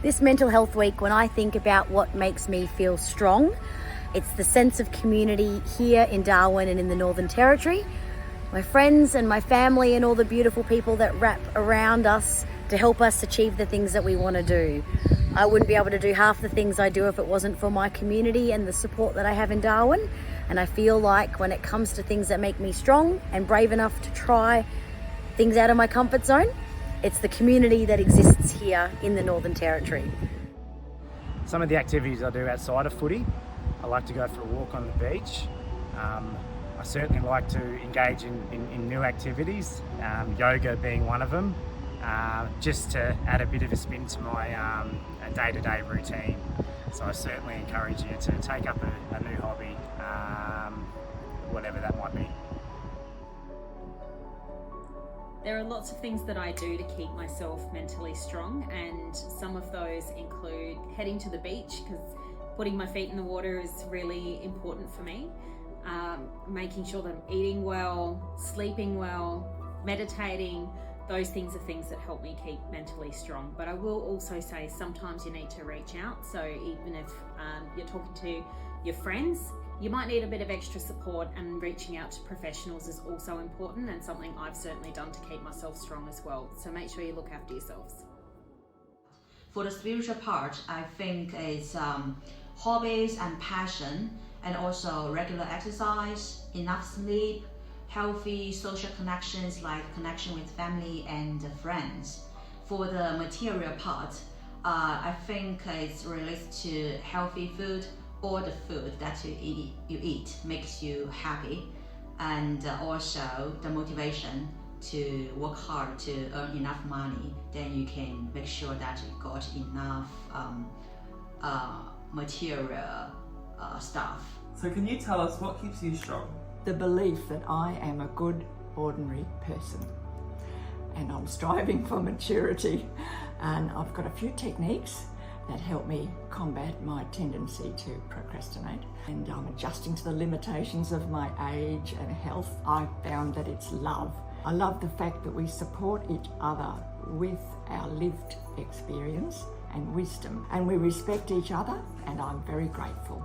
This Mental Health Week, when I think about what makes me feel strong, it's the sense of community here in Darwin and in the Northern Territory. My friends and my family and all the beautiful people that wrap around us to help us achieve the things that we want to do. I wouldn't be able to do half the things I do if it wasn't for my community and the support that I have in Darwin. And I feel like when it comes to things that make me strong and brave enough to try things out of my comfort zone, it's the community that exists here in the Northern Territory. Some of the activities I do outside of footy, I like to go for a walk on the beach. I certainly like to engage in new activities, yoga being one of them, just to add a bit of a spin to my day-to-day routine. So I certainly encourage you to take up a new hobby, whatever that might be. There are lots of things that I do to keep myself mentally strong, and some of those include heading to the beach, because putting my feet in the water is really important for me. Making sure that I'm eating well, sleeping well, meditating. Those things are things that help me keep mentally strong. But I will also say sometimes you need to reach out. So even if you're talking to your friends, you might need a bit of extra support, and reaching out to professionals is also important, and something I've certainly done to keep myself strong as well. So make sure you look after yourselves. For the spiritual part, I think it's hobbies and passion, and also regular exercise, enough sleep, healthy social connections like connection with family and friends. For the material part, I think it's related to healthy food, or the food that you eat makes you happy, and also the motivation to work hard to earn enough money. Then you can make sure that you got enough material stuff. So can you tell us what keeps you strong? The belief that I am a good, ordinary person, and I'm striving for maturity, and I've got a few techniques that help me combat my tendency to procrastinate, and I'm adjusting to the limitations of my age and health. I've found that it's love. I love the fact that we support each other with our lived experience and wisdom, and we respect each other, and I'm very grateful.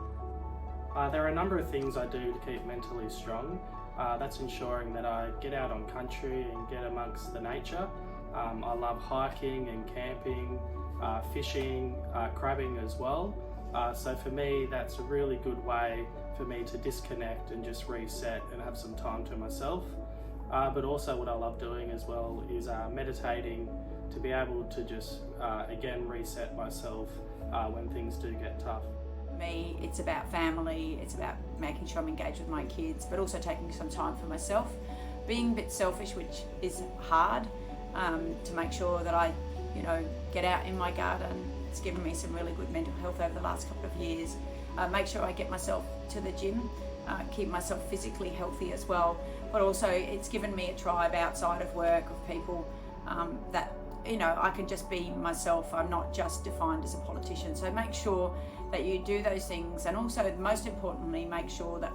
There are a number of things I do to keep mentally strong. That's ensuring that I get out on country and get amongst the nature. I love hiking and camping, fishing, crabbing as well. So for me, that's a really good way for me to disconnect and just reset and have some time to myself. But also what I love doing as well is meditating, to be able to just, again, reset myself when things do get tough. For me, it's about family, it's about making sure I'm engaged with my kids, but also taking some time for myself. Being a bit selfish, which is hard, to make sure that I get out in my garden. It's given me some really good mental health over the last couple of years. Make sure I get myself to the gym, keep myself physically healthy as well. But also it's given me a tribe outside of work of people that, I can just be myself. I'm not just defined as a politician. So make sure that you do those things, and also most importantly, make sure that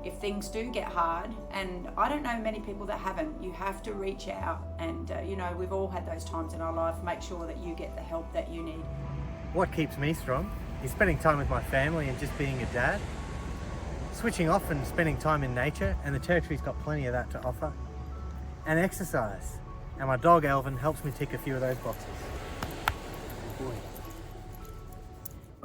if things do get hard, and I don't know many people that haven't, you have to reach out, and we've all had those times in our life. Make sure that you get the help that you need. What keeps me strong is spending time with my family and just being a dad, switching off and spending time in nature, and the Territory's got plenty of that to offer, and exercise. And my dog Elvin helps me tick a few of those boxes. Good boy.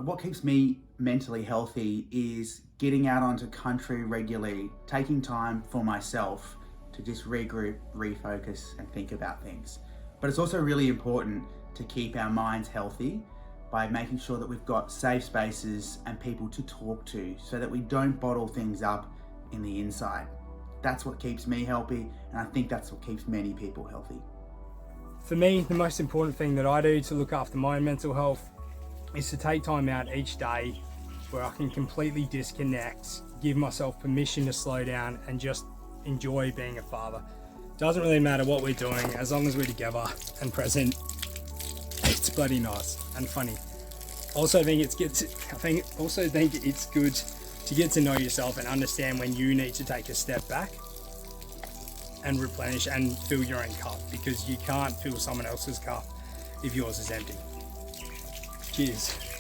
What keeps me mentally healthy is getting out onto country regularly, taking time for myself to just regroup, refocus and think about things. But it's also really important to keep our minds healthy by making sure that we've got safe spaces and people to talk to, so that we don't bottle things up in the inside. That's what keeps me healthy, and I think that's what keeps many people healthy. For me, the most important thing that I do to look after my mental health is to take time out each day where I can completely disconnect, give myself permission to slow down and just enjoy being a father. Doesn't really matter what we're doing, as long as we're together and present. It's bloody nice and funny. Also think it's good to get to know yourself and understand when you need to take a step back and replenish and fill your own cup, because you can't fill someone else's cup if yours is empty. Cheers.